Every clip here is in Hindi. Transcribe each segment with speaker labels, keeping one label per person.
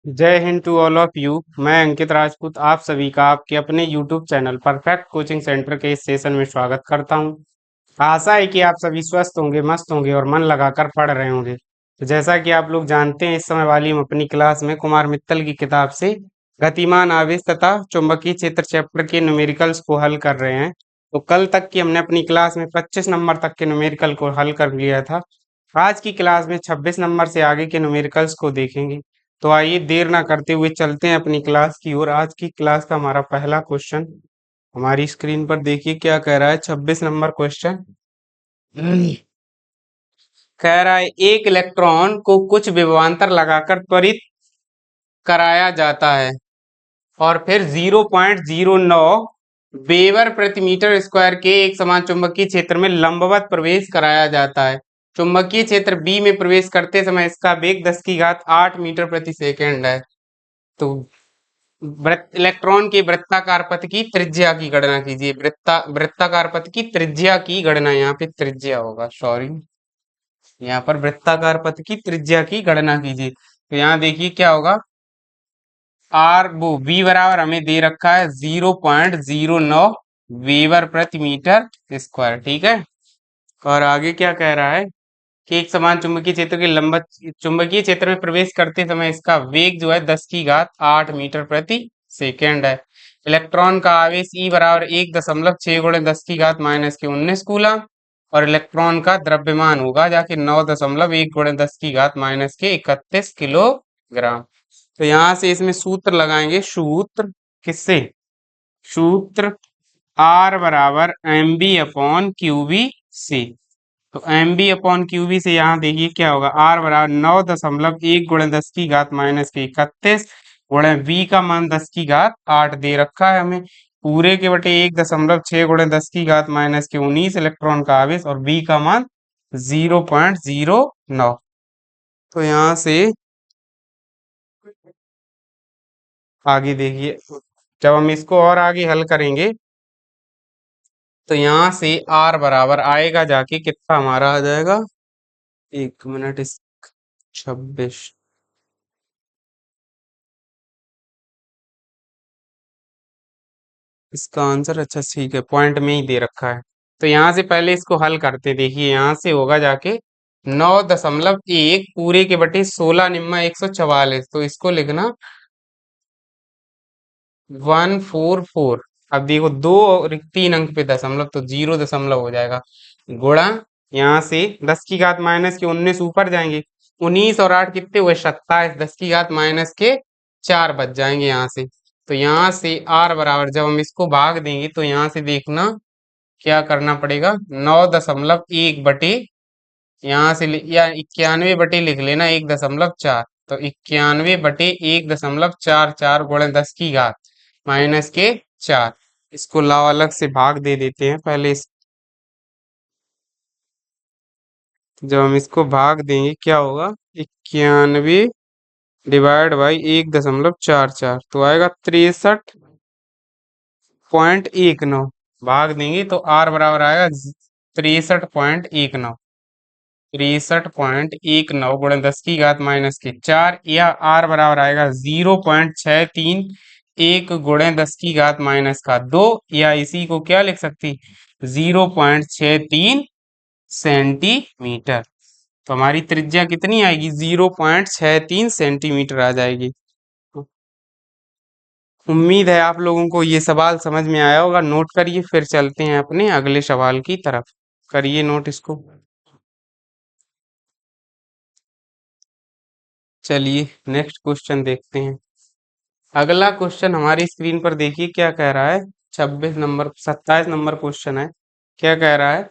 Speaker 1: जय हिंद टू ऑल ऑफ यू। मैं अंकित राजपूत आप सभी का आपके अपने YouTube channel perfect coaching centre के इस सेशन में स्वागत करता हूं। आशा है कि आप सभी स्वस्थ होंगे, मस्त होंगे और मन लगाकर पढ़ रहे होंगे। तो जैसा कि आप लोग जानते हैं, इस समय वाली हम अपनी क्लास में कुमार मित्तल की किताब से गतिमान आवेश तथा चुंबकीय क्षेत्र चैप्टर के न्यूमेरिकल्स को हल कर रहे हैं। तो कल तक की हमने अपनी क्लास में 25 नंबर तक के न्यूमेरिकल को हल कर लिया था। आज की क्लास में 26 नंबर से आगे के न्यूमेरिकल्स को देखेंगे। तो आइए देर ना करते हुए चलते हैं अपनी क्लास की ओर। आज की क्लास का हमारा पहला क्वेश्चन हमारी स्क्रीन पर देखिए क्या कह रहा है। 26 नंबर क्वेश्चन कह रहा है, एक इलेक्ट्रॉन को कुछ विभवांतर लगाकर त्वरित कराया जाता है और फिर 0.09 वेबर प्रति मीटर स्क्वायर के एक समान चुंबकीय क्षेत्र में लंबवत प्रवेश कराया जाता है। चुंबकीय क्षेत्र बी में प्रवेश करते समय इसका वेग 10 की घात 8 मीटर प्रति सेकेंड है। तो इलेक्ट्रॉन के वृत्ताकार पथ की त्रिज्या की गणना कीजिए। वृत्ताकार पथ की त्रिज्या की गणना, यहाँ पे त्रिज्या होगा, सॉरी, यहाँ पर वृत्ताकार पथ की त्रिज्या की गणना कीजिए। तो यहाँ देखिए क्या होगा, आर वो वी बराबर हमें दे रखा है 0.09 वेबर प्रति मीटर स्क्वायर, ठीक है। और आगे क्या कह रहा है कि एक समान चुंबकीय क्षेत्र के लंबवत चुंबकीय क्षेत्र में प्रवेश करते समय इसका वेग जो है 10 की घात 8 मीटर प्रति सेकेंड है। इलेक्ट्रॉन का आवेश ई बराबर 1.6 गुणे 10 की घात -19 कूलम और इलेक्ट्रॉन का द्रव्यमान होगा जाके 9.1 गुणे 10 की घात -31 किलोग्राम। तो यहाँ से इसमें सूत्र लगाएंगे। सूत्र किससे? सूत्र आर बराबर M B upon Q b c. तो m B upon Q B से यहाँ देखिए क्या होगा, आर बराबर 9.1 गुणे 10 की घात -31 गुणे वी का मान 10 की घात 8 दे रखा है हमें, पूरे के बटे 1.6 गुणे 10 की घात -19 इलेक्ट्रॉन का आवेश और वी का मान 0.09। तो यहाँ से आगे देखिए, जब हम इसको और आगे हल करेंगे तो यहाँ से आर बराबर आएगा जाके कितना हमारा आ जाएगा, एक मिनट, इस 26 इसका आंसर, अच्छा ठीक है, पॉइंट में ही दे रखा है। तो यहाँ से पहले इसको हल करते, देखिए यहाँ से होगा जाके 9.1 पूरे के बटे 16 निम्मा 144। तो इसको लिखना 144। अब देखो दो और 3 अंक पे दशमलव, तो 0 दशमलव हो जाएगा, गुणा यहाँ से 10 की घात -19 ऊपर जाएंगे, 19 और 8 कितने हुए, 27, 10 की घात -4 बच जाएंगे यहाँ से। तो यहाँ से आर बराबर जब हम इसको भाग देंगे तो यहाँ से देखना क्या करना पड़ेगा, 9.1 बटे, यहाँ से या 91 बटे लिख लेना 1.4। तो 91 बटे 1.44 गुणे 10 की घात -4। इसको लाओ अलग से भाग दे देते हैं पहले जब हम इसको भाग देंगे क्या होगा, 91 डिवाइड बाई 1.44, तो आएगा 63.19। भाग देंगे तो आर बराबर आएगा 63.19। 63.19 गुणे 10 की घात -4, या आर बराबर आएगा 0.631 गुणे 10 की घात -2, या इसी को क्या लिख सकती, 0.63 सेंटीमीटर। तो हमारी त्रिज्या कितनी आएगी, 0.63 सेंटीमीटर आ जाएगी। उम्मीद है आप लोगों को ये सवाल समझ में आया होगा। नोट करिए, फिर चलते हैं अपने अगले सवाल की तरफ। करिए नोट इसको। चलिए नेक्स्ट क्वेश्चन देखते हैं। अगला क्वेश्चन हमारी स्क्रीन पर देखिए क्या कह रहा है। 27 नंबर क्वेश्चन है। क्या कह रहा है,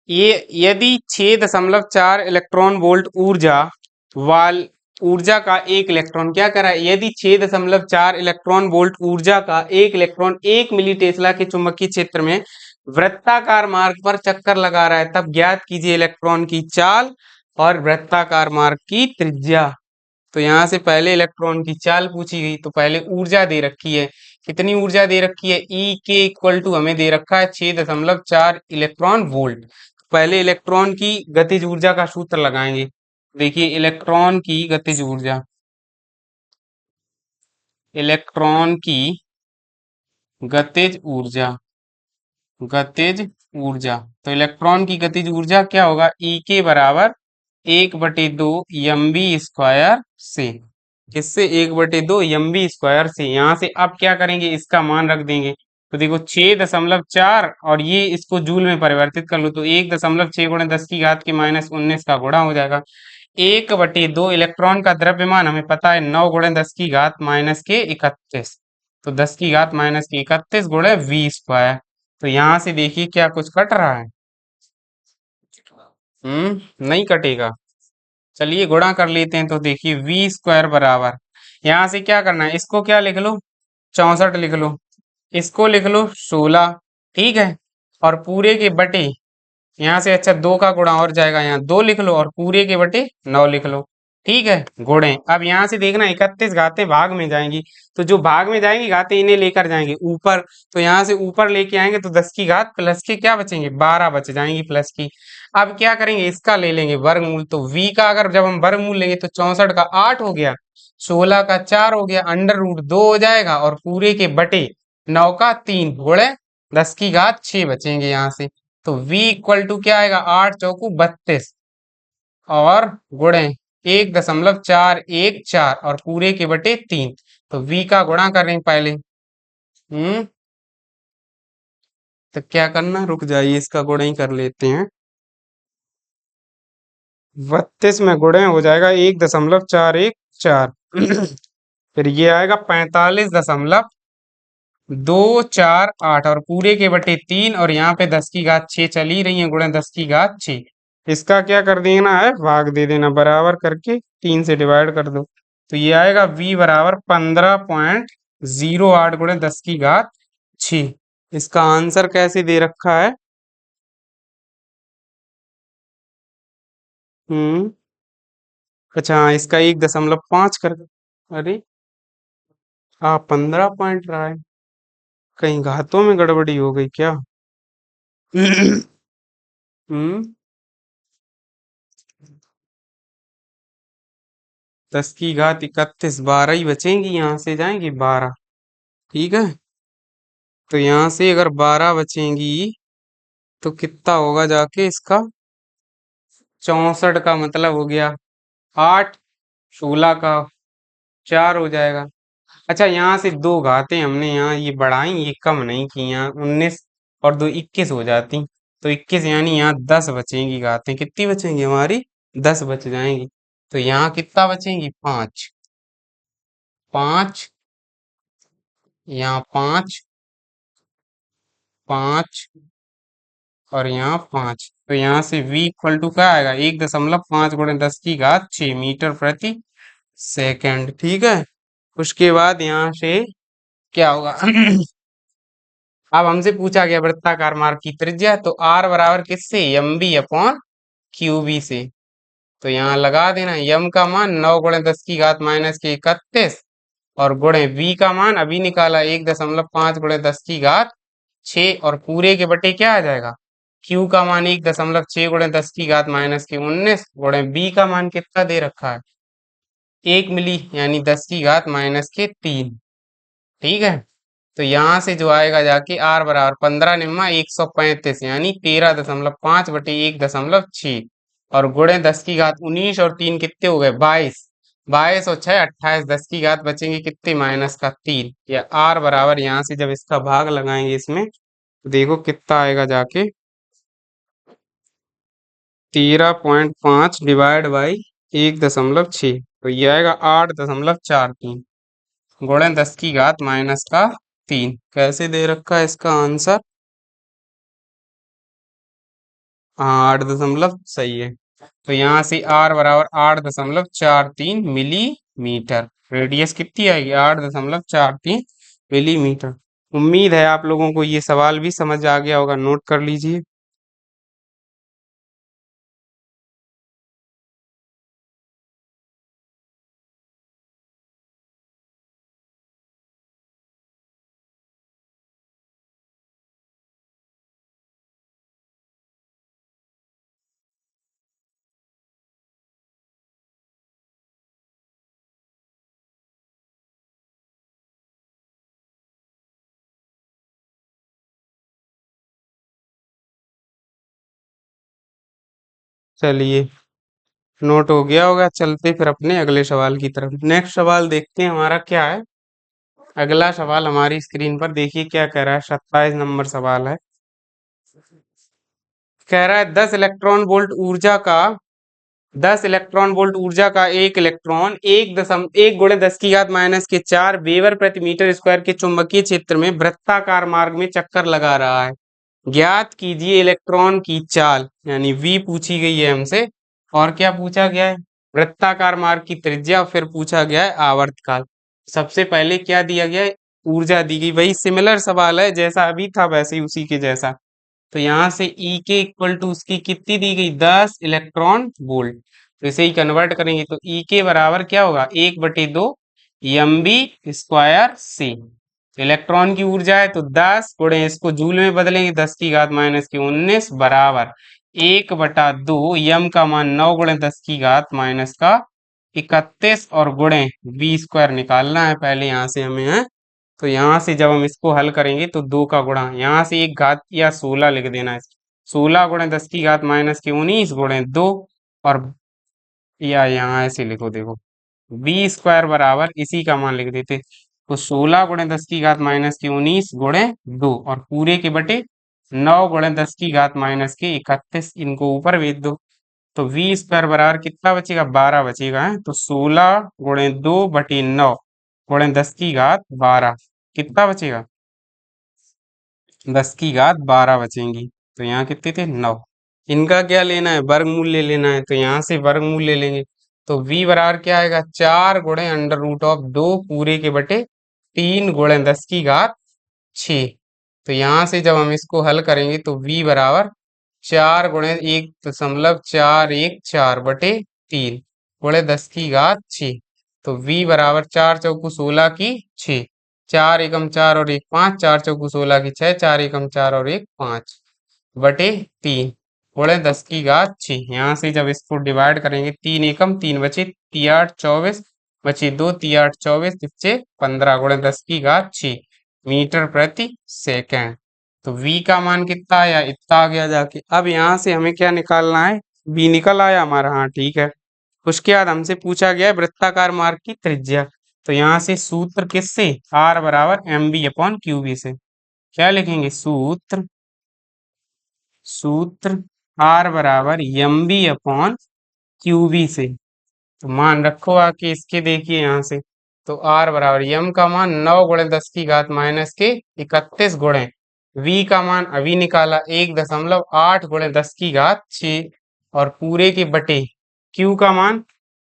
Speaker 1: ये यदि 6.4 इलेक्ट्रॉन वोल्ट ऊर्जा का एक इलेक्ट्रॉन, क्या कर रहा है, यदि 6.4 इलेक्ट्रॉन वोल्ट ऊर्जा का एक इलेक्ट्रॉन 1 मिली टेस्ला के चुंबकीय क्षेत्र में वृत्ताकार मार्ग पर चक्कर लगा रहा है, तब ज्ञात कीजिए इलेक्ट्रॉन की चाल और वृत्ताकार मार्ग की त्रिज्या। तो यहाँ से पहले इलेक्ट्रॉन की चाल पूछी गई, तो पहले ऊर्जा दे रखी है। कितनी ऊर्जा दे रखी है, ई के इक्वल टू हमें दे रखा है 6.4 इलेक्ट्रॉन वोल्ट। पहले इलेक्ट्रॉन की गतिज ऊर्जा का सूत्र लगाएंगे। देखिए इलेक्ट्रॉन की गतिज ऊर्जा, इलेक्ट्रॉन की गतिज ऊर्जा, गतिज ऊर्जा। तो इलेक्ट्रॉन की गतिज ऊर्जा क्या होगा, ई के बराबर 1/2 mv² से, किससे, 1/2 mv² से। यहाँ से अब क्या करेंगे, इसका मान रख देंगे। तो देखो 6.4, और ये इसको जूल में परिवर्तित कर लो तो 1.6 गुणे 10⁻⁻19 का गुणा हो जाएगा। 1/2 इलेक्ट्रॉन का द्रव्यमान हमें पता है 9 गुणे 10⁻31, तो 10⁻31 गुणे v²। तो यहाँ से देखिए क्या कुछ कट रहा है, नहीं कटेगा। चलिए गुणा कर लेते हैं। तो देखिए v² बराबर, यहाँ से क्या करना है, इसको क्या लिख लो, 64 लिख लो, इसको लिख लो 16, ठीक है। और पूरे के बटे, यहाँ से अच्छा 2 का गुणा और जाएगा, यहाँ 2 लिख लो, और पूरे के बटे 9 लिख लो, ठीक है। गुणे, अब यहाँ से देखना 31 घातें भाग में जाएंगी, तो जो भाग में जाएंगी घातें इन्हें लेकर जाएंगे ऊपर। तो यहाँ से ऊपर लेके आएंगे तो 10 की घात प्लस के क्या बचेंगे, 12 बच जाएंगी प्लस की। अब क्या करेंगे, इसका ले लेंगे वर्गमूल। तो v का अगर जब हम वर्गमूल लेंगे तो 64 का 8 हो गया, 16 का 4 हो गया, √2 हो जाएगा, और पूरे के बटे 9 का 3 गुणे 10 की घात 6 बचेंगे यहाँ से। तो v इक्वल टू क्या आएगा, 8 चौकू 32, और गुणे 1.414, और पूरे के बटे 3। तो v का गुणा करें पहले, तो क्या करना, रुक जाइए इसका गुणा ही कर लेते हैं। 32 में गुणे हो जाएगा 1.414 फिर ये आएगा 45.248, और पूरे के बटे 3, और यहाँ पे 10 की घात 6 चली रही है, गुणे 10 की घात 6। इसका क्या कर देना है, भाग दे देना, बराबर करके 3 से डिवाइड कर दो। तो ये आएगा v बराबर 15.08 गुणे 10 की घात 6। इसका आंसर कैसे दे रखा है, हम्म अच्छा हाँ, इसका 1.5 कर, अरे हाँ 15 पॉइंट रहा है, कहीं घातों में गड़बड़ी हो गई क्या। हम्म 10 की घात 31, 12 ही बचेंगी, यहाँ से जाएंगी 12, ठीक है। तो यहाँ से अगर 12 बचेंगी तो कितना होगा जाके इसका, 64 का मतलब हो गया 8, 16 का 4 हो जाएगा। अच्छा यहाँ से 2 घातें हमने यहाँ ये बढ़ाई, ये कम नहीं की, यहाँ 19 और 2 21 हो जाती। तो 21 यानी यहाँ 10 बचेंगी घातें, कितनी बचेंगी हमारी, 10 बच जाएंगी। तो यहाँ कितना बचेंगी, 5, 5, यहाँ 5, 5, और यहाँ 5। तो यहाँ से v इक्वल टू क्या आएगा, 1.5 गुणे 10 की घात 6 मीटर प्रति सेकंड, ठीक है। उसके बाद यहाँ से क्या होगा, अब हमसे पूछा गया वृत्ताकार मार्ग की त्रिज्या, तो r बराबर किससे, mv/qb से। तो यहाँ लगा देना, m का मान 9 गुणे 10 की घात -31, और गुणे v का मान अभी निकाला 1.5 गुणे 10 की घात 6, और पूरे के बटे क्या आ जाएगा, q का मान 1.6 गुणे 10 की घात -19, गुणे b का मान कितना दे रखा है, 1 मिली, यानी 10 की घात -3, ठीक है। तो यहाँ से जो आएगा जाके r बराबर 15 निम्मा 135, यानी 13.5/1.6, और गुणे 10 की घात 19, और 3 कितने हो गए, 22, 22 और 6 28, 10 की घात बचेंगे कितने, माइनस का 3। या r बराबर यहाँ से जब इसका भाग लगाएंगे इसमें, तो देखो कितना आएगा जाके, 13.5 डिवाइड बाई 1.6, तो ये आएगा 8.43 गुणे 10 की घात -3। कैसे दे रखा है इसका आंसर, हाँ 8 सही है। तो यहाँ से r बराबर 8.43 मिलीमीटर, रेडियस कितनी आएगी, 8.43 मिलीमीटर। उम्मीद है आप लोगों को ये सवाल भी समझ आ गया होगा, नोट कर लीजिए। चलिए, नोट हो गया होगा। चलते फिर अपने अगले सवाल की तरफ। नेक्स्ट सवाल देखते हैं हमारा क्या है। अगला सवाल हमारी स्क्रीन पर देखिए क्या कह रहा है। 27 नंबर सवाल है। कह रहा है 10 इलेक्ट्रॉन वोल्ट ऊर्जा का एक इलेक्ट्रॉन 1 × 10⁻⁴ वेबर प्रति मीटर स्क्वायर के चुंबकीय क्षेत्र में वृत्ताकार मार्ग में चक्कर लगा रहा है। ज्ञात कीजिए इलेक्ट्रॉन की चाल, यानी v पूछी गई है हमसे। और क्या पूछा गया है? वृत्ताकार मार्ग की त्रिज्या, और फिर पूछा गया है आवर्तकाल। सबसे पहले क्या दिया गया है? ऊर्जा दी गई। वही सिमिलर सवाल है, जैसा अभी था वैसे ही उसी के जैसा। तो यहाँ से E के इक्वल टू उसकी कितनी दी गई? 10 इलेक्ट्रॉन वोल्ट। तो इसे ही कन्वर्ट करेंगे तो E के बराबर क्या होगा? 1/2 mv स्क्वायर c। इलेक्ट्रॉन की ऊर्जा है तो 10 गुणे इसको जूल में बदलेंगे, 10⁻⁻19 बराबर 1/2 यम का मान 9 × 10⁻⁻31 और गुणे v स्क्वायर निकालना है पहले यहाँ से हमें है। तो यहाँ से जब हम इसको हल करेंगे तो 2 का गुणा, यहाँ से एक घात या 16 लिख देना है। 16 × 10⁻⁻19 गुणे 2, और या यहाँ ऐसे लिखो, देखो बी स्क्वायर बराबर इसी का मान लिख देते। तो 16 × 10⁻⁻19 गुणे 2 और पूरे के बटे 9 × 10⁻⁻31, इनको ऊपर भेज दो। तो वी स्क्वायर बराबर कितना बचेगा? 12 बचेगा है। तो 16 × 2/9 × 10⁻12 कितना बचेगा? 10⁻12 बचेंगी। तो यहाँ कितने थे? 9। इनका क्या लेना है? वर्गमूल ले लेना है। तो यहाँ से वर्गमूल ले लेंगे। तो v बराबर क्या आएगा? 4 गुणे √2 पूरे के बटे 3 गुणे 10⁻6। तो यहाँ से जब हम इसको हल करेंगे तो v बराबर 4 गुणे 1.414 बटे 3 गुणे 10⁻6। तो v बराबर 4 चौकू 16 की 6, 4 एकम 4 और 1 5, 4 चौकू 16 की 6, 4 एकम 4 और 1 5 बटे 3 गुणे 10⁻6। यहाँ से जब इसको डिवाइड करेंगे, 3 एकम 3 बचे, 3 8 24 बचे 2, 3 8 24 बचे 15 गुणे 10⁻6 मीटर प्रति सेकंड। तो v का मान कितना आया? इतना आ गया जाके। अब यहाँ से हमें क्या निकालना है? v निकल आया हमारा, हाँ ठीक है। उसके बाद हमसे पूछा गया है वृत्ताकार मार्ग की त्रिज्या। तो यहाँ से सूत्र किससे? r बराबर mv/qv से। क्या लिखेंगे? सूत्र r बराबर mv/qv से। तो मान रखो आके इसके, देखिए यहाँ से। तो r बराबर m का मान 9 × 10⁻⁻31 गुणे v का मान अभी निकाला 1.8 × 10⁻6 और पूरे के बटे q का मान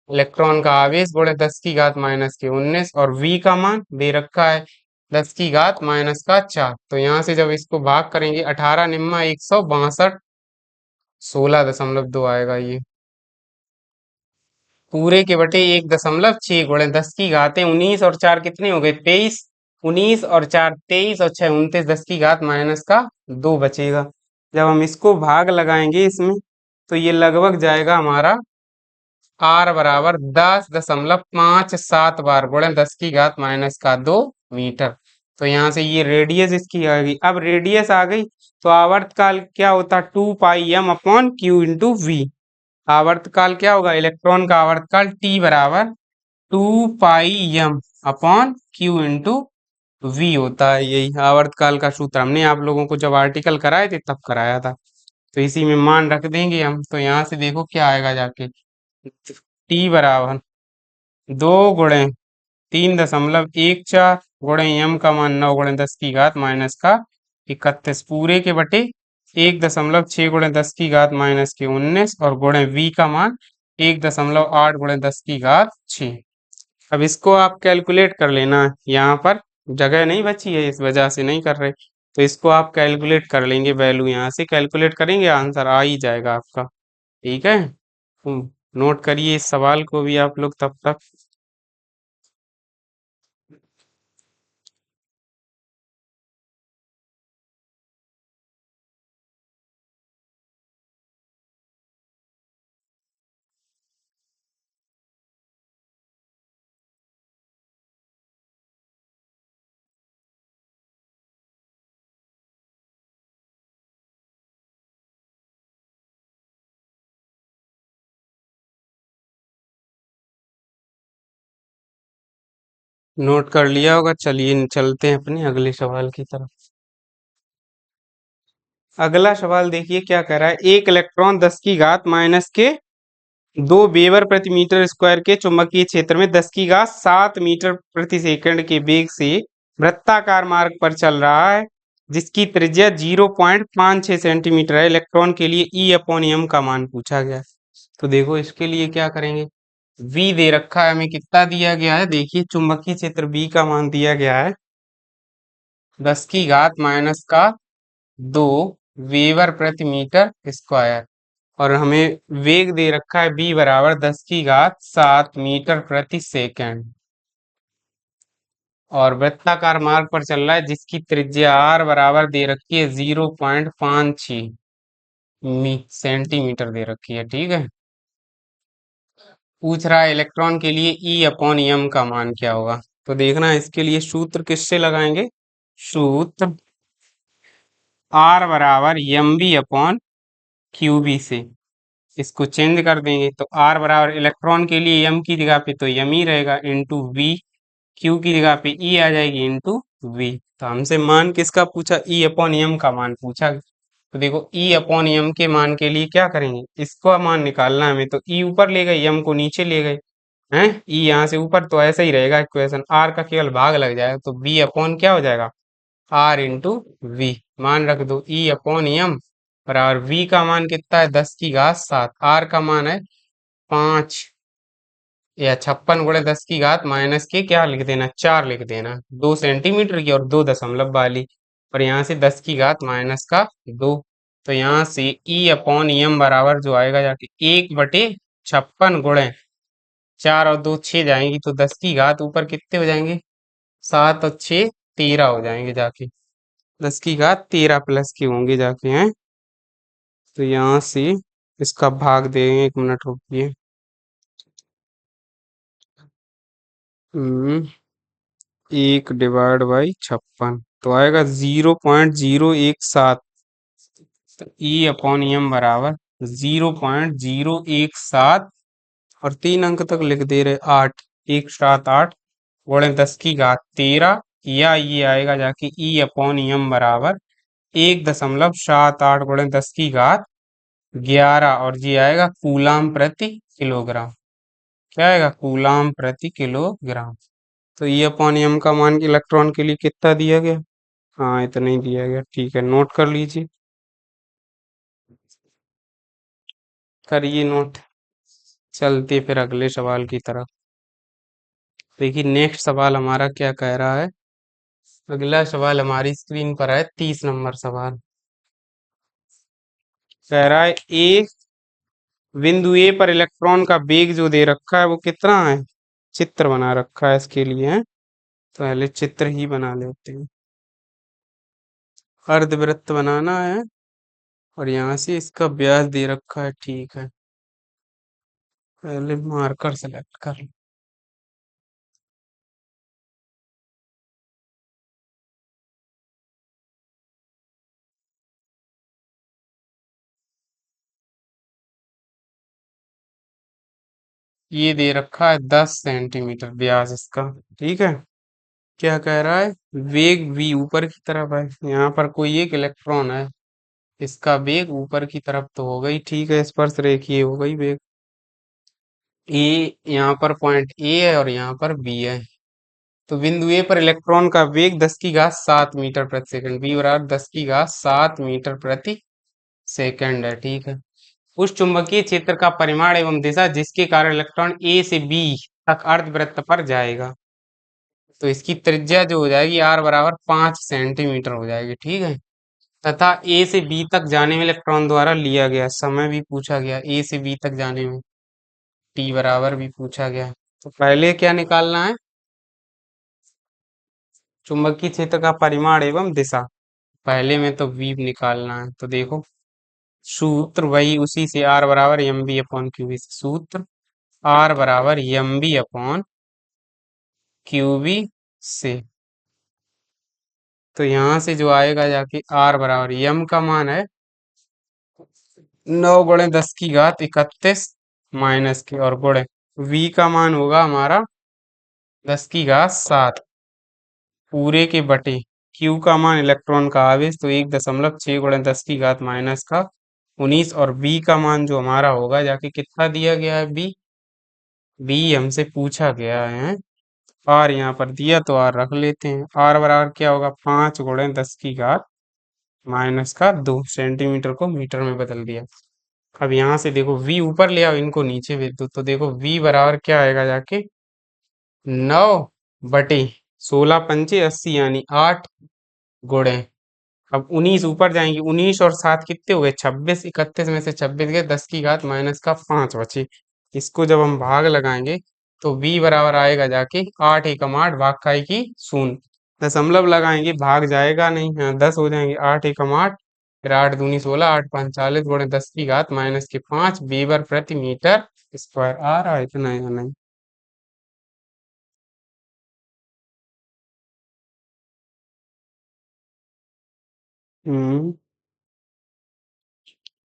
Speaker 1: इलेक्ट्रॉन का आवेश गुणे 10⁻⁻19 और v का मान दे रखा है 10⁻⁻4। तो यहाँ से जब इसको भाग करेंगे, 18 निम्मा 162, 16.2 आएगा ये। पूरे के बटे 1.6 गुणे 10⁻19 और 4 कितने हो गए? 23। 19 और 4 23 और 6 29, 10⁻2 बचेगा। जब हम इसको भाग लगाएंगे इसमें तो ये लगभग जाएगा हमारा r बराबर 10.57 बार गुणे 10⁻2 मीटर। तो यहाँ से ये रेडियस इसकी आ गई। अब रेडियस आ गई तो आवर्तकाल क्या होता? 2πm/q × v। आवर्तकाल क्या होगा? इलेक्ट्रॉन का आवर्तकाल t बराबर 2πm/q × v होता है। यही आवर्तकाल का सूत्र हमने आप लोगों को जब आर्टिकल कराए थे तब कराया था। तो इसी में मान रख देंगे हम। तो यहाँ से देखो क्या आएगा जाके, t बराबर 2 गुणे 3.14 गुणे m का मान 9 × 10⁻⁻31 पूरे के बटे 1.6 × 10⁻⁻19 और गुणे v का मान 1.8 × 10⁻6। अब इसको आप कैलकुलेट कर लेना। यहाँ पर जगह नहीं बची है, इस वजह से नहीं कर रहे। तो इसको आप कैलकुलेट कर लेंगे, वैल्यू यहाँ से कैलकुलेट करेंगे, आंसर आ ही जाएगा आपका। ठीक है। नोट करिए इस सवाल को भी आप लोग तब तक। नोट कर लिया होगा। चलिए चलते हैं अपने अगले सवाल की तरफ। अगला सवाल देखिए क्या कह रहा है। एक इलेक्ट्रॉन 10 की घात माइनस के 2 वेबर प्रति मीटर स्क्वायर के चुंबकीय क्षेत्र में 10 की घात 7 मीटर प्रति सेकंड के वेग से वृत्ताकार मार्ग पर चल रहा है, जिसकी त्रिज्या 0.56 सेंटीमीटर है। इलेक्ट्रॉन के लिए ई अपॉन एम का मान पूछा गया है। तो देखो इसके लिए क्या करेंगे। V दे रखा है, हमें कितना दिया गया है। देखिए चुंबकीय क्षेत्र B का मान दिया गया है 10 की घात माइनस का 2 वेबर प्रति मीटर स्क्वायर, और हमें वेग दे रखा है B बराबर 10 की घात 7 मीटर प्रति सेकंड, और वृत्ताकार मार्ग पर चल रहा है जिसकी त्रिज्या R बराबर दे रखी है 0.56 सेंटीमीटर दे रखी है। ठीक है। पूछ रहा है इलेक्ट्रॉन के लिए ई अपॉन एम का मान क्या होगा। तो देखना है इसके लिए सूत्र किससे लगाएंगे। सूत्र आर बराबर M B upon Q B से इसको चेंज कर देंगे। तो आर बराबर इलेक्ट्रॉन के लिए एम की जगह पे तो एम ही रहेगा इंटू वी, क्यू की जगह पे ई आ जाएगी इंटू वी। तो हमसे मान किसका पूछा, ई अपॉन एम का मान पूछा। तो देखो ई अपॉन एम के मान के लिए क्या करेंगे, इसका मान निकालना है हमें। तो ई ऊपर ले गए, एम को नीचे ले गए हैं, ई यहाँ से ऊपर, तो ऐसा ही रहेगा इक्वेशन। आर का केवल भाग लग जाएगा, तो बी अपॉन क्या हो जाएगा, आर इंटू वी। मान रख दो ई अपॉन एम बराबर वी का मान कितना है 10 की घात 7, आर का मान है 5 या 56 × 10 की घात माइनस के क्या लिख देना 4 लिख देना, 2 सेंटीमीटर की और 2 दशमलव वाली, और यहाँ से 10 की घात माइनस का 2। तो यहाँ से ई अपॉन एम बराबर जो आएगा जाके 1/56 4 और 2 6 जाएंगी, तो 10 की घात ऊपर कितने हो जाएंगे 7 और 6 13 हो जाएंगे जाके, 10 की घात 13 प्लस के होंगे जाके हैं। तो यहाँ से इसका भाग देंगे, 1 मिनट रुकिए। 1/56 तो आएगा 0.017। तो ई अपॉन एम बराबर 0.017, और 3 अंक तक लिख दे रहे 8, 178 गुणे 10 की घात 13, या ये आएगा जाके ई अपॉन एम बराबर 1.78 गुणे 10 की घात 11, और ये आएगा कूलाम प्रति किलोग्राम। क्या आएगा, कूलाम प्रति किलोग्राम। तो ई अपॉन एम का मान इलेक्ट्रॉन के लिए कितना दिया गया, हाँ इतना ही दिया गया। ठीक है, नोट कर लीजिए, करिए नोट। चलते फिर अगले सवाल की तरफ। देखिए नेक्स्ट सवाल हमारा क्या कह रहा है। अगला सवाल हमारी स्क्रीन पर है 30 नंबर सवाल। कह रहा है एक बिंदु ए पर इलेक्ट्रॉन का वेग जो दे रखा है वो कितना है, चित्र बना रखा है इसके लिए है। तो पहले चित्र ही बना लेते हैं। अर्धवृत्त बनाना है, और यहाँ से इसका व्यास दे रखा है। ठीक है, पहले मार्कर सेलेक्ट कर। ये दे रखा है 10 सेंटीमीटर व्यास इसका। ठीक है, क्या कह रहा है, वेग v ऊपर की तरफ है, यहाँ पर कोई एक इलेक्ट्रॉन है, इसका वेग ऊपर की तरफ तो हो गई। ठीक है, स्पर्श रेखीय हो गई वेग। ए यहाँ पर पॉइंट ए है और यहाँ पर बी है। तो बिंदु ए पर इलेक्ट्रॉन का वेग 10 की घात 7 मीटर प्रति सेकंड, बी बराबर 10 की घात 7 मीटर प्रति सेकंड है। ठीक है। उस चुंबकीय क्षेत्र का परिमाण एवं दिशा जिसके कारण इलेक्ट्रॉन ए से बी तक अर्धवृत्त पर जाएगा। तो इसकी त्रिज्या जो हो जाएगी आर बराबर 5 सेंटीमीटर हो जाएगी। ठीक है। तथा ए से बी तक जाने में इलेक्ट्रॉन द्वारा लिया गया समय भी पूछा गया, ए से बी तक जाने में टी बराबर भी पूछा गया। तो पहले क्या निकालना है, चुंबकीय क्षेत्र का परिमाण एवं दिशा। पहले में तो वी निकालना है। तो देखो सूत्र वही उसी से, आर बराबर M B upon Q B. सूत्र आर बराबर M B upon Q B से। तो यहाँ से जो आएगा जाके आर बराबर एम का मान है 9 × 10 की घात 31 माइनस के, और गुणे वी का मान होगा हमारा 10 की घात 7 पूरे के बटे क्यू का मान इलेक्ट्रॉन का आवेश तो 1.6 गुणा 10 की घात माइनस का 19 और बी का मान जो हमारा होगा जाके कितना दिया गया है बी बी हमसे पूछा गया है आर यहाँ पर दिया तो आर रख लेते हैं आर बराबर क्या होगा 5 गुणा 10 की घात माइनस का 2 सेंटीमीटर को मीटर में बदल दिया। अब यहाँ से देखो v ऊपर ले आओ इनको नीचे भेज दो तो देखो v बराबर क्या आएगा जाके 9 बटे 16 पंचे 80 यानी 8 गुणे अब 19 ऊपर जाएंगे 19 और 7 कितने हो गए 26 31 में से 26 गए 10 की घात माइनस का 5 बचे इसको जब हम भाग लगाएंगे तो v बराबर आएगा जाके 8 एकम 8 भाग का की शून्य दशमलव लगाएंगे भाग जाएगा नहीं हाँ 10 हो जाएंगे 8 एकम 8 फिर 8 दूनी 16 8 5 40 गुणे 10 की घात माइनस के 5 वेबर प्रति मीटर स्क्वायर आ रहा है इतना या नहीं। हम्म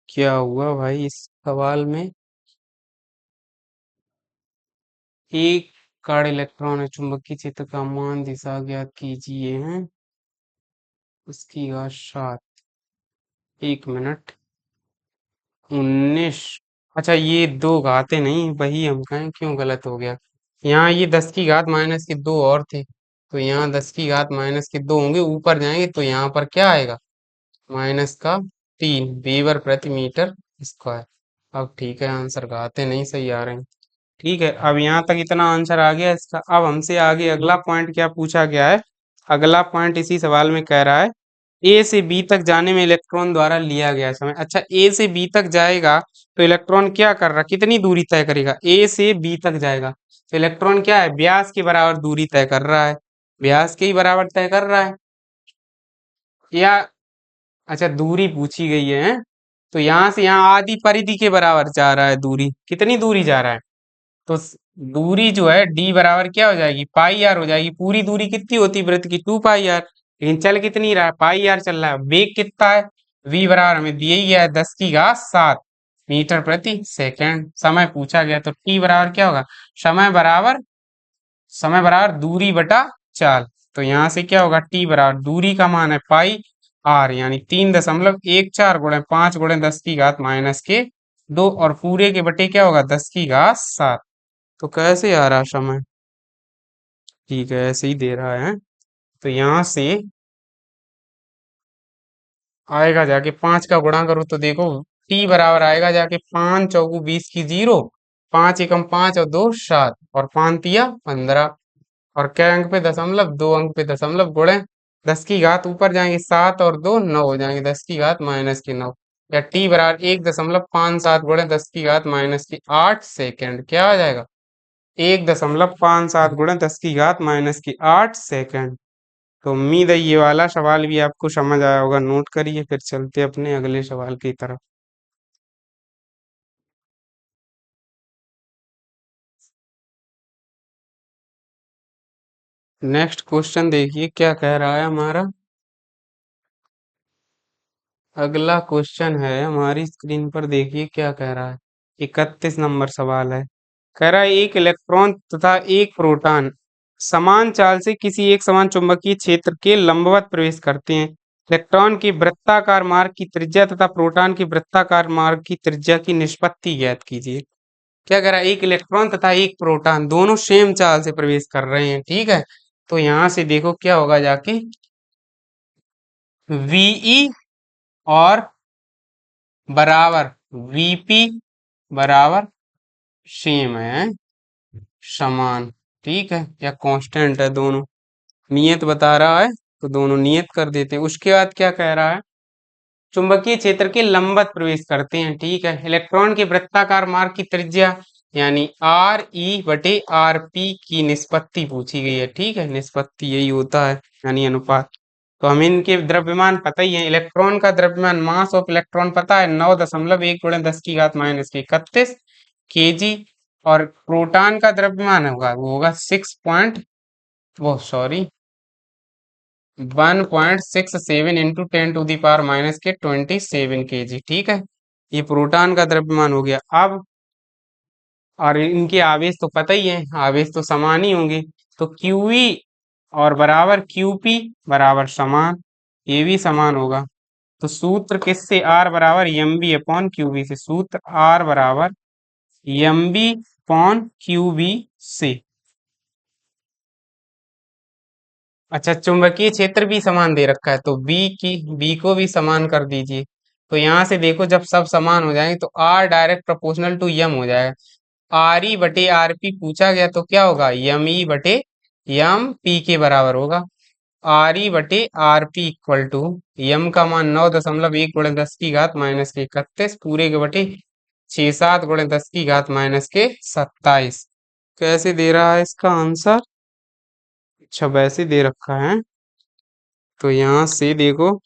Speaker 1: क्या हुआ भाई इस सवाल में एक कण इलेक्ट्रॉन है चुंबकीय क्षेत्र का मान दिशा ज्ञात कीजिए हैं उसकी घात 7 1 मिनट 19 अच्छा ये दो घाते नहीं वही हम कहें क्यों गलत हो गया यहाँ ये 10 की घात माइनस के दो और थे तो यहाँ 10 की घात माइनस के दो होंगे ऊपर जाएंगे तो यहाँ पर क्या आएगा माइनस का 3 वेबर प्रति मीटर स्क्वायर। अब ठीक है आंसर घाते नहीं सही आ रहे हैं। ठीक है अब यहाँ तक इतना आंसर आ गया इसका अब हमसे आगे अगला पॉइंट क्या पूछा गया है। अगला पॉइंट इसी सवाल में कह रहा है ए से बी तक जाने में इलेक्ट्रॉन द्वारा लिया गया समय अच्छा ए से बी तक जाएगा तो इलेक्ट्रॉन क्या कर रहा है कितनी दूरी तय करेगा ए से बी तक जाएगा तो इलेक्ट्रॉन क्या है व्यास के बराबर दूरी तय कर रहा है व्यास के ही बराबर तय कर रहा है या अच्छा दूरी पूछी गई है तो यहाँ से यहाँ आधी परिधि के बराबर जा रहा है दूरी कितनी दूरी जा रहा है तो दूरी जो है डी बराबर क्या हो जाएगी पाई आर हो जाएगी पूरी दूरी कितनी होती है वृत्त की 2 पाई आर लेकिन चल कितनी रहा है पाई आर चल रहा है वेग कितना है वी बराबर हमें दिया ही गया है 10 की घात 7 मीटर प्रति सेकंड समय पूछा गया तो टी बराबर क्या होगा समय बराबर समय बराबर दूरी बटा चाल तो यहाँ से क्या होगा टी बराबर दूरी का मान है पाई आर यानी 3.14 गुणे 5 गुणे 10 की घात माइनस के 2 और पूरे के बटे क्या होगा 10 की घात 7 तो कैसे आ रहा समय ठीक है ऐसे ही दे रहा है तो यहाँ से आएगा जाके 5 का गुणा करो तो देखो टी बराबर आएगा जाके 5 चौकू 20 की 0 5 एकम 5 और 2 7 और 5 तिया 15 और क्या अंक पे दशमलव 2 अंक पे दशमलव गुणे 10 की घात ऊपर जाएंगे 7 और 2 9 हो जाएंगे 10 की घात माइनस की 9 या टी बराबर 1.57 गुणे 10 की घात माइनस की 8 सेकेंड क्या आ जाएगा 1.57 गुणा 10 की घात माइनस की 8 सेकेंड। तो उम्मीद है ये वाला सवाल भी आपको समझ आया होगा नोट करिए फिर चलते अपने अगले सवाल की तरफ। नेक्स्ट क्वेश्चन देखिए क्या कह रहा है हमारा अगला क्वेश्चन है हमारी स्क्रीन पर देखिए क्या कह रहा है 31 नंबर सवाल है। कह रहा है एक इलेक्ट्रॉन तथा एक प्रोटॉन समान चाल से किसी एक समान चुंबकीय क्षेत्र के लंबवत प्रवेश करते हैं। इलेक्ट्रॉन की वृत्ताकार मार्ग की त्रिज्या तथा प्रोटॉन की वृत्ताकार मार्ग की त्रिज्या की निष्पत्ति ज्ञात कीजिए। क्या कह रहा है एक इलेक्ट्रॉन तथा एक प्रोटॉन दोनों सेम चाल से प्रवेश कर रहे हैं ठीक है तो यहाँ से देखो क्या होगा जाके वीई और बराबर वीपी बराबर सेम है समान ठीक है या कांस्टेंट है दोनों नियत बता रहा है तो दोनों नियत कर देते हैं। उसके बाद क्या कह रहा है चुंबकीय क्षेत्र के लंबवत प्रवेश करते हैं ठीक है इलेक्ट्रॉन के वृत्ताकार मार्ग की त्रिज्या यानी आर ई बटे आर पी की निष्पत्ति पूछी गई है ठीक है निष्पत्ति यही होता है यानी अनुपात। तो हमें इनके द्रव्यमान पता ही है इलेक्ट्रॉन का द्रव्यमान मास ऑफ इलेक्ट्रॉन पता है 9.1 गुणे 10 की घात माइनस की 31 kg और प्रोटॉन का द्रव्यमान होगा वो होगा 6 पॉइंट वो सॉरी 1.67 इंटू 10⁻⁻⁻27 kg ठीक है ये प्रोटॉन का द्रव्यमान हो गया। अब और इनके आवेश तो पता ही है आवेश तो समान ही होंगे तो क्यूई और बराबर क्यूपी बराबर समान, ये भी समान होगा। तो सूत्र किससे, आर बराबर M B upon Q B से, सूत्र आर बराबर M B upon Q B से। अच्छा, चुंबकीय क्षेत्र भी समान दे रखा है तो बी को भी समान कर दीजिए। तो यहाँ से देखो जब सब समान हो जाएंगे तो आर डायरेक्ट प्रोपोर्शनल टू यम हो जाएगा। आर ई बटे आर पी पूछा गया तो क्या होगा, यम ई बटे यम पी के बराबर होगा। आर ई बटे आर पी इक्वल टू यम का मान 9.1 गुणे 10 की घात माइनस के 31 पूरे के बटे 6 7 गुणे 10 की घात माइनस के 27। कैसे दे रहा है इसका आंसर, अच्छा वैसे दे रखा है। तो यहाँ से देखो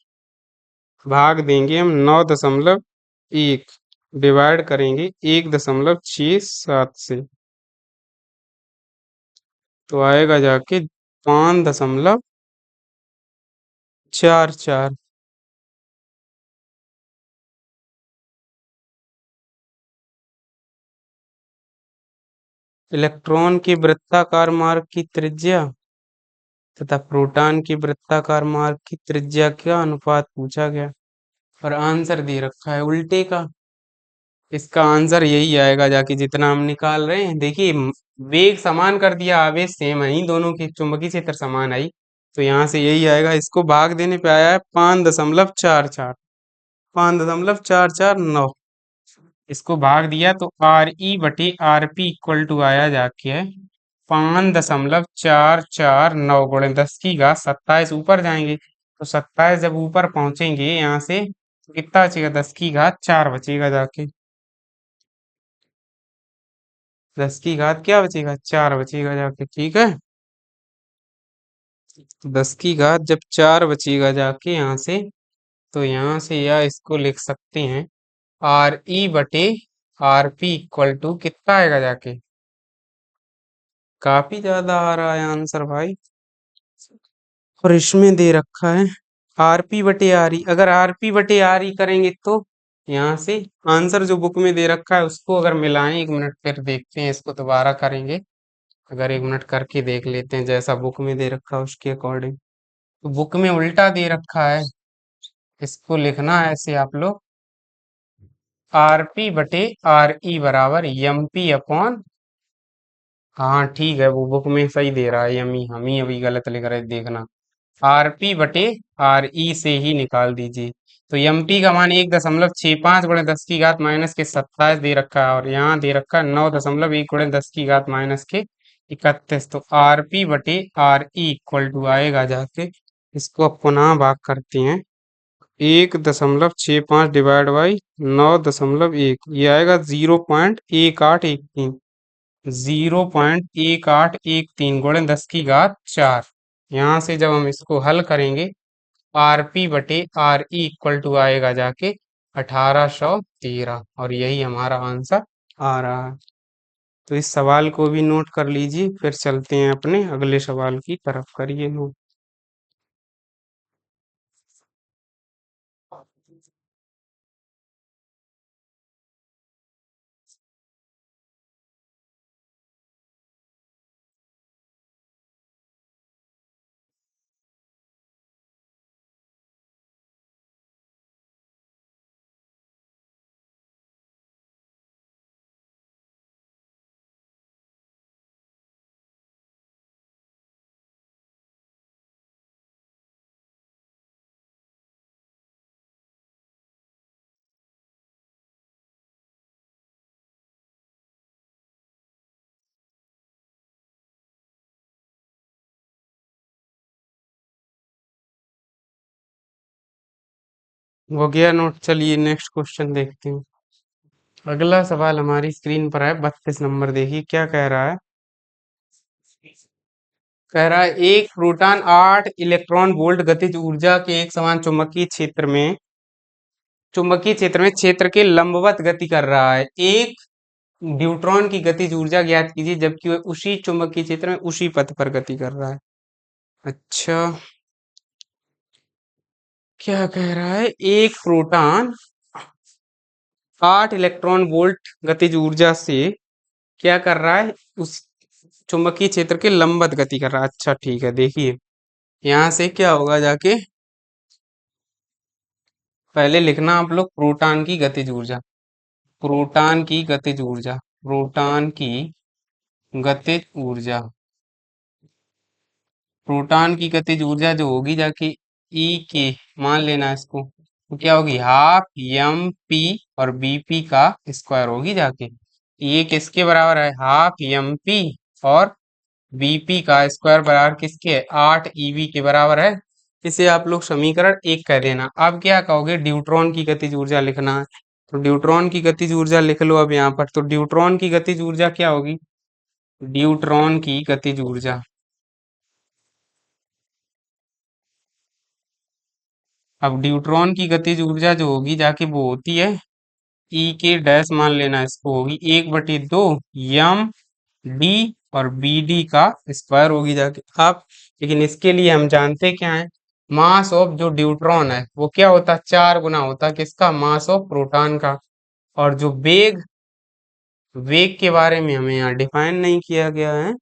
Speaker 1: भाग देंगे हम 9.1 डिवाइड करेंगे 1.67 से, तो आएगा जाके 5.44। इलेक्ट्रॉन की वृत्ताकार मार्ग की त्रिज्या तथा प्रोटॉन की वृत्ताकार मार्ग की त्रिज्या का अनुपात पूछा गया और आंसर दे रखा है उल्टे का। इसका आंसर यही आएगा जाके जितना हम निकाल रहे हैं। देखिए वेग समान कर दिया, आवेश सेम है ही दोनों की, चुंबकीय क्षेत्र समान आई, तो यहाँ से यही आएगा। इसको भाग देने पे आया है 5.44, 5.449। इसको भाग दिया तो आर ई बटे आर पी इक्वल टू आया जाके है 5.449 गुणे 10 की घात 27। ऊपर जाएंगे तो 27 जब ऊपर पहुंचेंगे यहाँ से तो कितना बचेगा, 10 की घात 4 बचेगा जाके, 10 की घात क्या बचेगा, 4 बचेगा जाके, ठीक है। 10 की घात जब 4 बचेगा जाके यहाँ से, तो यहाँ से या इसको लिख सकते हैं आर ई बटे आर पी इक्वल टू कितना आएगा जाके, काफी ज्यादा आ रहा है आंसर भाई। और इसमें दे रखा है आर पी बटे आर ई, अगर आर पी बटे आर ई करेंगे तो यहाँ से आंसर जो बुक में दे रखा है उसको अगर मिलाएं, 1 मिनट फिर देखते हैं, इसको दोबारा करेंगे। अगर 1 मिनट करके देख लेते हैं जैसा बुक में दे रखा है उसके अकॉर्डिंग। तो बुक में उल्टा दे रखा है, इसको लिखना है ऐसे आप लोग, आर पी बटे आर ई बराबर एम पी अपॉन, हाँ ठीक है वो बुक में सही दे रहा है, यमी हम ही अभी गलत लिख रहे हैं, देखना आर पी बटे आर ई से ही निकाल दीजिए। तो एम पी का मान 1.65 गुणे 10 की घात माइनस के 27 दे रखा है और यहाँ दे रखा है 9.1 गुणे 10 की घात माइनस के 31। तो आर पी बटे आर ई इक्वल टू आएगा जाके, इसको अब पुनः भाग करते हैं, 1.65 डिवाइड बाई 9.1, ये आएगा 0.1813, 0.1813 गुणे 10 की घात 4। यहाँ से जब हम इसको हल करेंगे आर पी बटे आर ई इक्वल टू आएगा जाके 1813 और यही हमारा आंसर आ रहा है। तो इस सवाल को भी नोट कर लीजिए, फिर चलते हैं अपने अगले सवाल की तरफ, करिए नोट। हो गया नोट, चलिए नेक्स्ट क्वेश्चन देखते हैं। अगला सवाल हमारी स्क्रीन पर है, 32 नंबर, देखिए क्या कह रहा है। कह रहा है एक प्रोटॉन 8 इलेक्ट्रॉन वोल्ट गतिज ऊर्जा के एक समान चुंबकीय क्षेत्र में क्षेत्र के लंबवत गति कर रहा है। एक न्यूट्रॉन की गतिज ऊर्जा ज्ञात कीजिए जबकि वह उसी चुंबकीय क्षेत्र में उसी पथ पर गति कर रहा है। अच्छा, क्या कह रहा है, एक प्रोटॉन 8 इलेक्ट्रॉन वोल्ट गतिज ऊर्जा से क्या कर रहा है, उस चुंबकीय क्षेत्र के लंबवत गति कर रहा है। अच्छा ठीक है, देखिए यहाँ से क्या होगा जाके, पहले लिखना आप लोग प्रोटॉन की गतिज ऊर्जा, प्रोटॉन की गतिज ऊर्जा, प्रोटॉन की गतिज ऊर्जा, प्रोटॉन की गतिज ऊर्जा जो होगी जाके ई के, मान लेना इसको, तो क्या होगी, हाफ एम पी और बीपी का स्क्वायर होगी जाके। ये किसके बराबर है, हाफ एम पी और बीपी का स्क्वायर बराबर किसके है, 8 ईवी के बराबर है। इसे आप लोग समीकरण 1 कह देना। अब क्या कहोगे, ड्यूट्रॉन की गतिज ऊर्जा लिखना है, तो ड्यूट्रॉन की गतिज ऊर्जा लिख लो अब यहाँ पर। तो ड्यूट्रॉन की गतिज ऊर्जा क्या होगी, ड्यूट्रॉन की गतिज ऊर्जा, अब ड्यूट्रॉन की गतिज ऊर्जा जो होगी जाके वो होती है ई के डैश, मान लेना इसको, होगी 1/2 यम डी और बी डी का स्क्वायर होगी जाके। आप लेकिन इसके लिए हम जानते क्या है, मास ऑफ जो ड्यूट्रॉन है वो क्या होता है, 4 गुना होता है किसका, मास ऑफ प्रोटॉन का। और जो वेग, वेग के बारे में हमें यहाँ डिफाइन नहीं किया गया है,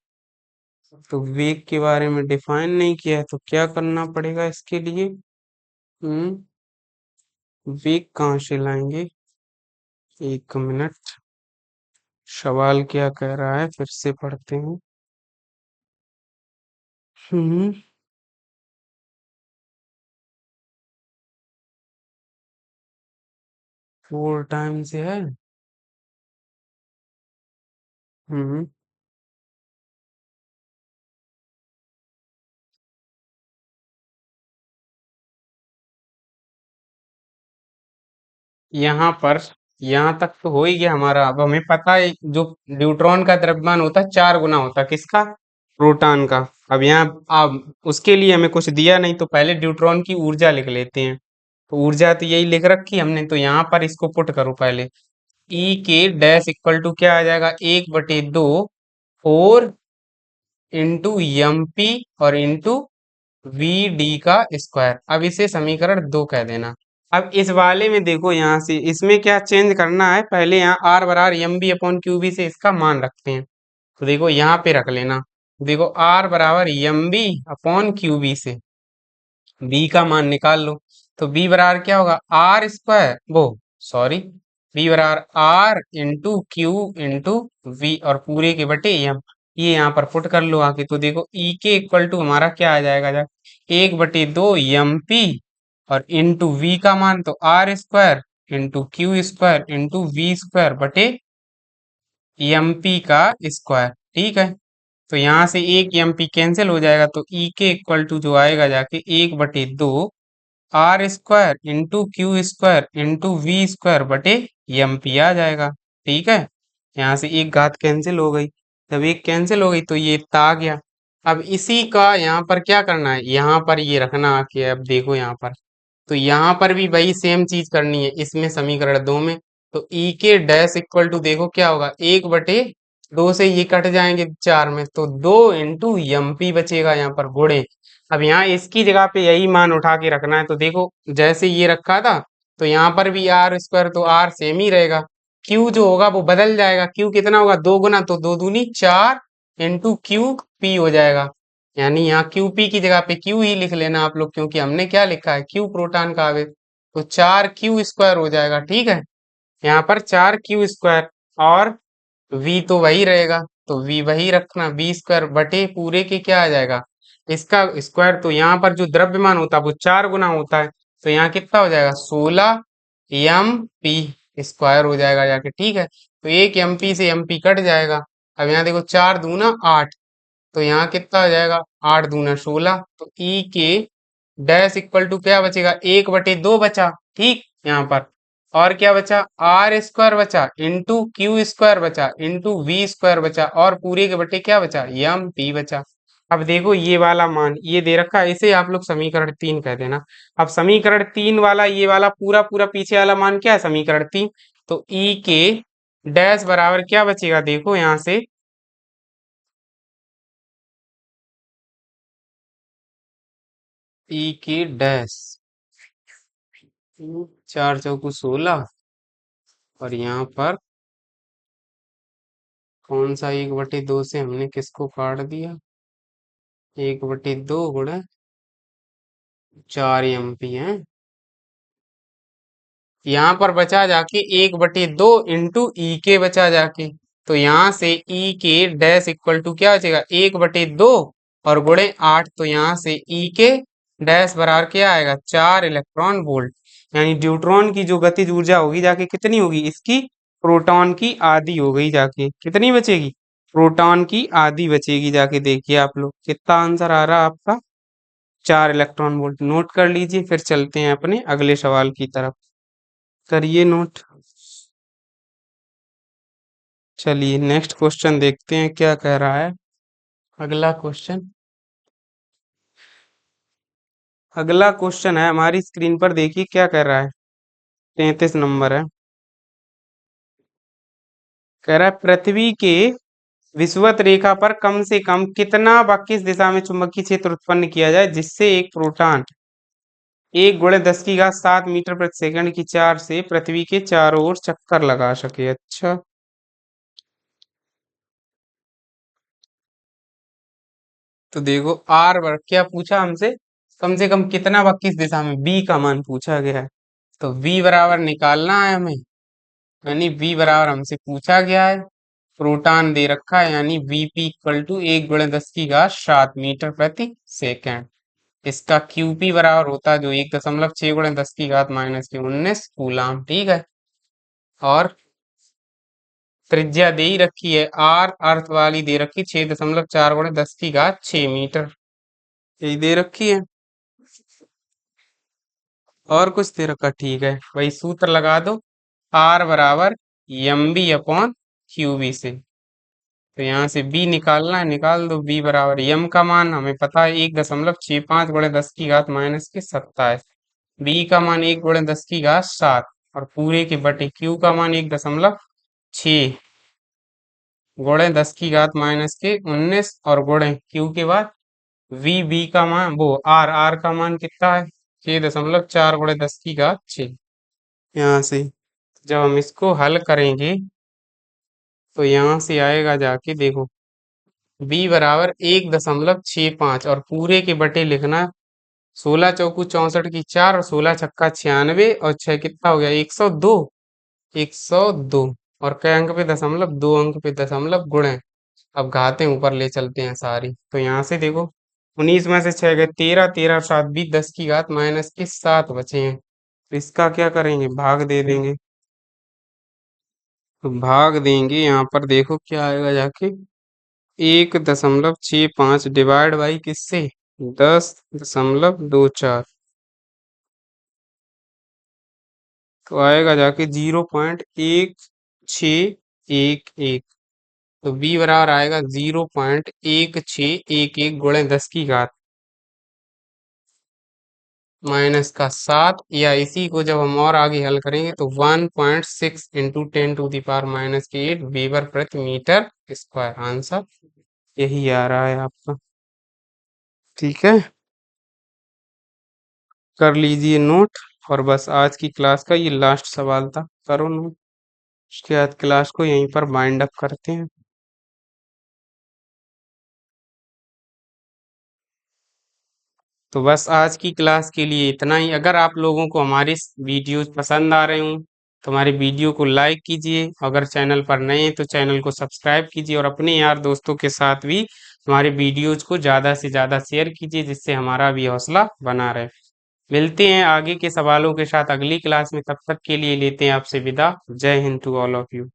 Speaker 1: तो वेग के बारे में डिफाइन नहीं किया है, तो क्या करना पड़ेगा इसके लिए, हम्म वेग कहाँ से लाएंगे, एक मिनट, सवाल क्या कह रहा है फिर से पढ़ते हैं। हम्म 4 टाइम से है। हम्म यहाँ पर, यहाँ तक तो हो ही गया हमारा। अब हमें पता है जो न्यूट्रॉन का द्रव्यमान होता है 4 गुना होता है किसका, प्रोटॉन का। अब यहाँ अब उसके लिए हमें कुछ दिया नहीं, तो पहले न्यूट्रॉन की ऊर्जा लिख लेते हैं। तो ऊर्जा तो यही लिख रखी हमने, तो यहाँ पर इसको पुट करो पहले, ई के डैश इक्वल टू क्या आ जाएगा, 1/2 4 इंटू एम पी और इंटू वी डी का स्क्वायर। अब इसे समीकरण 2 कह देना। अब इस वाले में देखो, यहाँ से इसमें क्या चेंज करना है, पहले यहाँ आर बराबर M B upon Q B से इसका मान रखते हैं। तो देखो यहाँ पे रख लेना, देखो आर बराबर M B upon Q B से बी का मान निकाल लो। तो बी बराबर क्या होगा, आर स्क्वायर, वो सॉरी, बी बराबर R into Q into V और पूरे के बटे एम। ये यहाँ पर पुट कर लो आके, तो देखो ई के इक्वल टू हमारा क्या आ जाएगा, 1/2 एम पी और इंटू वी का मान तो R square into Q square into V square बटे एम पी का स्क्वायर। ठीक है, तो यहाँ से एक एम पी कैंसिल हो जाएगा, तो ई के इक्वल टू जो आएगा जाके 1/2 R square into Q square into V square बटे एम पी आ जाएगा। ठीक है, यहाँ से एक घात कैंसिल हो गई, जब एक कैंसिल हो गई तो ये इतना आ गया। अब इसी का यहाँ पर क्या करना है, यहाँ पर ये रखना आके, अब देखो यहाँ पर, तो यहाँ पर भी वही सेम चीज करनी है इसमें समीकरण 2 में। तो ई के डैश इक्वल टू देखो क्या होगा, 1/2 से ये कट जाएंगे 4 में, तो 2 इंटू एम पी बचेगा यहाँ पर गुणे। अब यहाँ इसकी जगह पे यही मान उठा के रखना है, तो देखो जैसे ये रखा था, तो यहाँ पर भी आर स्क्वायर, तो आर सेम ही रहेगा। क्यू जो होगा वो बदल जाएगा, क्यू कितना होगा, 2 गुना, तो 2 दूनी 4 इंटू क्यू पी हो जाएगा। यानी यहाँ क्यू पी की जगह पे क्यू ही लिख लेना आप लोग, क्योंकि हमने क्या लिखा है, क्यू प्रोटॉन का आवेश। तो 4 क्यू स्क्वायर हो जाएगा। ठीक है, यहाँ पर 4 क्यू स्क्वायर, और v तो वही रहेगा, तो v वही रखना, बी स्क्वायर बटे पूरे के क्या आ जाएगा, इसका स्क्वायर। तो यहाँ पर जो द्रव्यमान होता है वो 4 गुना होता है, तो यहाँ कितना हो जाएगा, 16 एम पी स्क्वायर हो जाएगा जाके। ठीक है, तो एक एम पी से एम पी कट जाएगा। अब यहाँ देखो 4 दूना 8, तो यहाँ कितना हो जाएगा, 8 दूना 16, तो ई के डैश इक्वल टू क्या बचेगा, 1/2 बचा। ठीक, यहाँ पर और क्या बचा, आर स्क्वायर बचा इंटू क्यू स्क्वायर बचा इंटू वी स्क्वायर बचा, और पूरे के बटे क्या बचा, एम पी बचा। अब देखो ये वाला मान ये दे रखा है, इसे आप लोग समीकरण 3 कह देना। अब समीकरण 3 वाला, ये वाला पूरा पूरा पीछे वाला मान क्या है, समीकरण 3। तो ई के डैश बराबर क्या बचेगा, देखो यहाँ से, ई के डैश, 4 चौको 16, और यहाँ पर कौन सा 1/2 से हमने किसको काट दिया? 1/2 गुणा 4 MP है। यहाँ पर बचा जाके 1/2 इंटू ई के बचा जाके। तो यहाँ से ई के डैश इक्वल टू क्या बचेगा? 1/2 और गुणे 8। तो यहाँ से ई के डैश बराबर क्या आएगा? 4 इलेक्ट्रॉन वोल्ट। यानी न्यूट्रॉन की जो गतिज ऊर्जा होगी जाके कितनी होगी? इसकी प्रोटॉन की आधी हो गई जाके। कितनी बचेगी? प्रोटॉन की आधी बचेगी जाके। देखिए आप लोग कितना आंसर आ रहा है आपका? 4 इलेक्ट्रॉन वोल्ट। नोट कर लीजिए, फिर चलते हैं अपने अगले सवाल की तरफ। करिए नोट। चलिए नेक्स्ट क्वेश्चन देखते हैं क्या कह रहा है। अगला क्वेश्चन, अगला क्वेश्चन है हमारी स्क्रीन पर, देखिए क्या कह रहा है। 33 नंबर है। कह रहा है पृथ्वी के विषुवत रेखा पर कम से कम कितना व किस दिशा में चुंबकीय क्षेत्र उत्पन्न किया जाए जिससे एक प्रोटॉन 1 × 10⁻⁷मीटर प्रति सेकंड की चार से पृथ्वी के चारों ओर चक्कर लगा सके। अच्छा, तो देखो आर वर्ग क्या पूछा हमसे? कम से कम कितना व किस दिशा में, बी का मान पूछा गया है। तो v बराबर निकालना है हमें। यानी v बराबर हमसे पूछा गया है, प्रोटॉन दे रखा है, यानी Vp इक्वल टू 1 × 10⁻⁷मीटर प्रति सेकंड। इसका QP बराबर होता है जो 1.6 × 10⁻⁻19 कूलाम। ठीक है। और त्रिज्या दे ही रखी है, आर अर्थ वाली दे रखी 6.4 × 10⁻⁶मीटर, यही दे रखी है। और कुछ दे रखा? ठीक है, वही सूत्र लगा दो, आर बराबर mb/qb से। तो यहाँ से b निकालना है, निकाल दो। b बराबर m का मान हमें पता है 1.65 × 10⁻⁷ b का मान 1 × 10⁻⁷ और पूरे के बटे q का मान 1.6 × 10⁻⁻19 और गुणे q के बाद b का मान, वो r का मान कितना है? 6.4 × 10⁻⁶। यहाँ से जब हम इसको हल करेंगे तो यहाँ से आएगा जाके, देखो b बराबर 1.65 और पूरे के बटे लिखना 16 × 4 = 64 की 4 और 16 × 6 = 96 और 6 कितना हो गया? 102। 102 और कई अंक पे दशमलव? 2 अंक पे दशमलव गुणे। अब घातें ऊपर ले चलते हैं सारी। तो यहाँ से देखो 19 में से 6 गए 13, 13 और 7 20, 10⁻⁻7 बचे हैं। तो इसका क्या करेंगे? भाग दे देंगे। तो भाग देंगे, यहाँ पर देखो क्या आएगा जाके, 1.65 डिवाइड बाई किससे? 10.24। तो आएगा जाके 0.1611। तो b बराबर आएगा 0.1611 गुणे 10⁻⁻7 या इसी को जब हम और आगे हल करेंगे तो 1.6 × 10⁻⁻8 वेबर प्रति मीटर स्क्वायर। आंसर यही आ रहा है आपका। ठीक है, कर लीजिए नोट। और बस आज की क्लास का ये लास्ट सवाल था, करो नोट। उसके बाद क्लास को यहीं पर वाइंड अप करते हैं। तो बस आज की क्लास के लिए इतना ही। अगर आप लोगों को हमारी वीडियोज पसंद आ रहे हों तो हमारे वीडियो को लाइक कीजिए। अगर चैनल पर नए हैं तो चैनल को सब्सक्राइब कीजिए और अपने यार दोस्तों के साथ भी हमारे वीडियोज को ज़्यादा से ज़्यादा शेयर कीजिए, जिससे हमारा भी हौसला बना रहे। मिलते हैं आगे के सवालों के साथ अगली क्लास में। तब तक के लिए लेते हैं आपसे विदा। जय हिंद टू ऑल ऑफ यू।